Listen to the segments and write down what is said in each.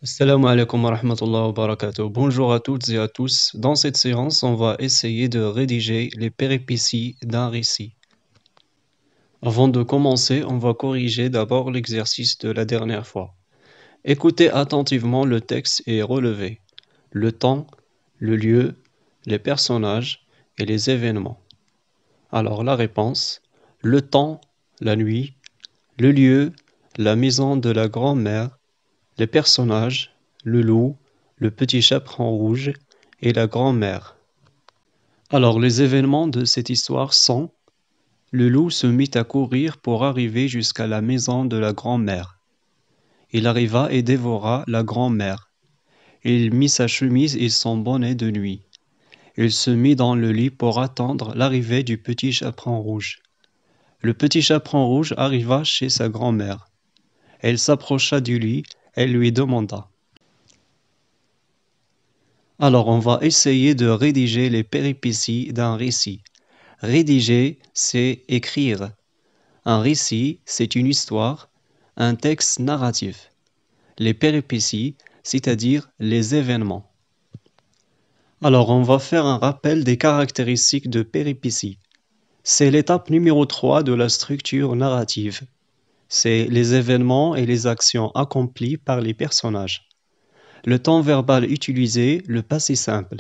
Assalamu alaikum wa rahmatullahi wa barakatuh. Bonjour à toutes et à tous. Dans cette séance, on va essayer de rédiger les péripéties d'un récit. Avant de commencer, on va corriger d'abord l'exercice de la dernière fois. Écoutez attentivement le texte et relevez le temps, le lieu, les personnages et les événements. Alors la réponse, le temps, la nuit, le lieu, la maison de la grand-mère, les personnages, le loup, le petit chaperon rouge et la grand-mère. Alors les événements de cette histoire sont: le loup se mit à courir pour arriver jusqu'à la maison de la grand-mère. Il arriva et dévora la grand-mère. Il mit sa chemise et son bonnet de nuit. Il se mit dans le lit pour attendre l'arrivée du petit chaperon rouge. Le petit chaperon rouge arriva chez sa grand-mère. Elle s'approcha du lit, elle lui demanda: Alors, on va essayer de rédiger les péripéties d'un récit. Rédiger, c'est écrire. Un récit, c'est une histoire, un texte narratif. Les péripéties, c'est-à-dire les événements. Alors, on va faire un rappel des caractéristiques de péripéties. C'est l'étape numéro 3 de la structure narrative. C'est les événements et les actions accomplies par les personnages. Le temps verbal utilisé, le passé simple,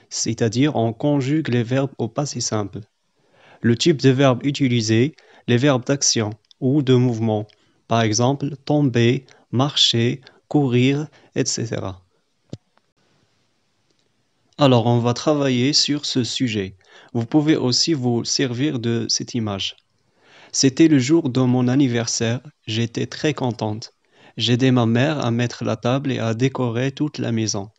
c'est-à-dire on conjugue les verbes au passé simple. Le type de verbe utilisé, les verbes d'action ou de mouvement, par exemple tomber, marcher, courir, etc. Alors on va travailler sur ce sujet. Vous pouvez aussi vous servir de cette image. C'était le jour de mon anniversaire, j'étais très contente. J'aidais ma mère à mettre la table et à décorer toute la maison.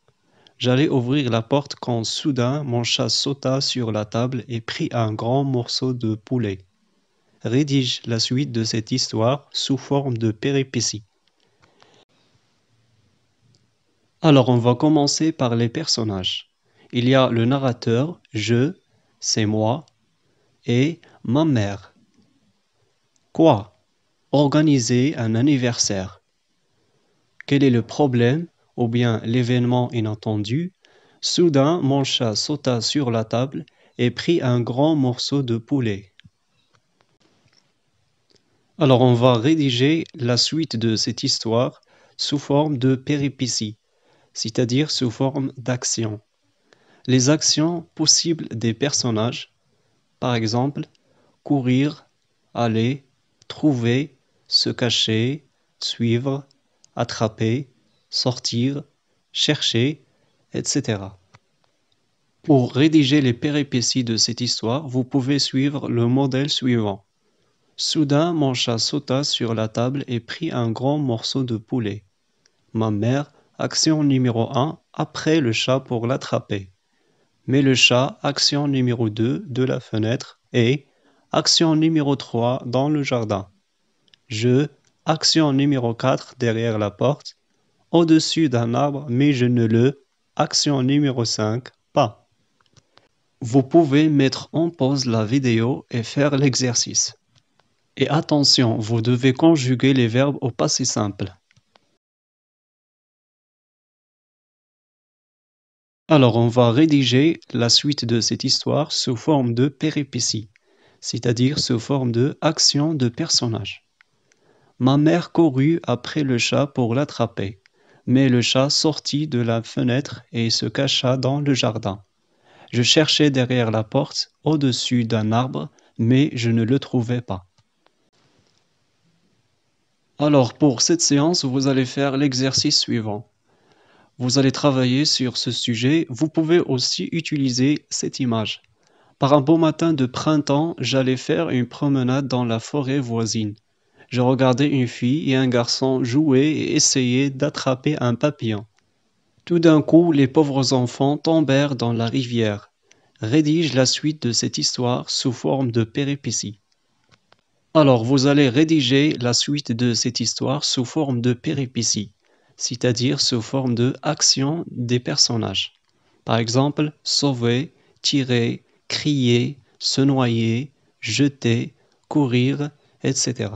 J'allais ouvrir la porte quand soudain mon chat sauta sur la table et prit un grand morceau de poulet. Rédige la suite de cette histoire sous forme de péripéties. Alors on va commencer par les personnages. Il y a le narrateur, je, c'est moi, et ma mère. Quoi? Organiser un anniversaire. Quel est le problème ou bien l'événement inattendu? Soudain, mon chat sauta sur la table et prit un grand morceau de poulet. Alors on va rédiger la suite de cette histoire sous forme de péripéties, c'est-à-dire sous forme d'actions. Les actions possibles des personnages, par exemple, courir, aller, trouver, se cacher, suivre, attraper, sortir, chercher, etc. Pour rédiger les péripéties de cette histoire, vous pouvez suivre le modèle suivant. Soudain, mon chat sauta sur la table et prit un grand morceau de poulet. Ma mère, action numéro 1, après le chat pour l'attraper. Mais le chat, action numéro 2, de la fenêtre, et action numéro 3, dans le jardin. Je, action numéro 4, derrière la porte, au-dessus d'un arbre, mais je ne le, action numéro 5, pas. Vous pouvez mettre en pause la vidéo et faire l'exercice. Et attention, vous devez conjuguer les verbes au passé simple. Alors, on va rédiger la suite de cette histoire sous forme de péripéties, c'est-à-dire sous forme de action de personnage. Ma mère courut après le chat pour l'attraper, mais le chat sortit de la fenêtre et se cacha dans le jardin. Je cherchais derrière la porte, au-dessus d'un arbre, mais je ne le trouvais pas. Alors, pour cette séance, vous allez faire l'exercice suivant. Vous allez travailler sur ce sujet. Vous pouvez aussi utiliser cette image. Par un beau matin de printemps, j'allais faire une promenade dans la forêt voisine. Je regardais une fille et un garçon jouer et essayer d'attraper un papillon. Tout d'un coup, les pauvres enfants tombèrent dans la rivière. Rédige la suite de cette histoire sous forme de péripéties. Alors, vous allez rédiger la suite de cette histoire sous forme de péripéties, c'est-à-dire sous forme de action des personnages. Par exemple, sauver, tirer, crier, se noyer, jeter, courir, etc.